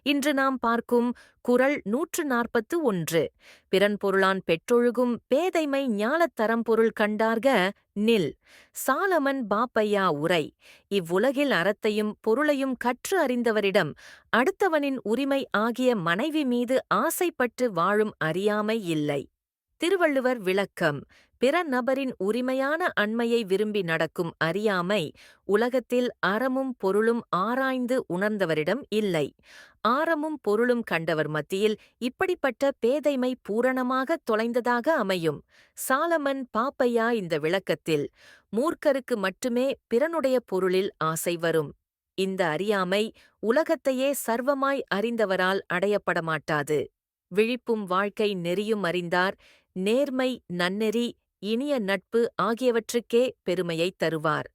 இன்று நாம் பார்க்கும் குறள் 141. பிறன் பொருளான் பெற்றொழுகும் பேதைமை ஞாலத் தரம்பொருள் கண்டார்க நில். சாலமன் பாப்பையா உரை. இவ்வுலகில் அறத்தையும் பொருளையும் கற்று அறிந்தவரிடம் அடுத்தவனின் உரிமை ஆகிய மனைவி மீது ஆசைப்பட்டு வாழும் அறியாமை இல்லை. திருவள்ளுவர் விளக்கம். பிற நபரின் உரிமையான அண்மையை விரும்பி நடக்கும் அறியாமை உலகத்தில் அறமும் பொருளும் ஆராய்ந்து உணர்ந்தவரிடம் இல்லை. ஆரமும் பொருளும் கண்டவர் மத்தியில் இப்படிப்பட்ட பேதைமை பூரணமாக தொலைந்ததாக அமையும். சாலமன் பாப்பையா இந்த விளக்கத்தில், மூர்க்கருக்கு மட்டுமே பிறனுடைய பொருளில் ஆசை வரும். இந்த அறியாமை உலகத்தையே சர்வமாய் அறிந்தவரால் அடையப்படமாட்டாது. விழிப்பும் வாழ்க்கை நெறியும் அறிந்தார் நேர்மை, நன்னெறி, இனிய நட்பு ஆகியவற்றுக்கே பெருமையைத் தருவார்.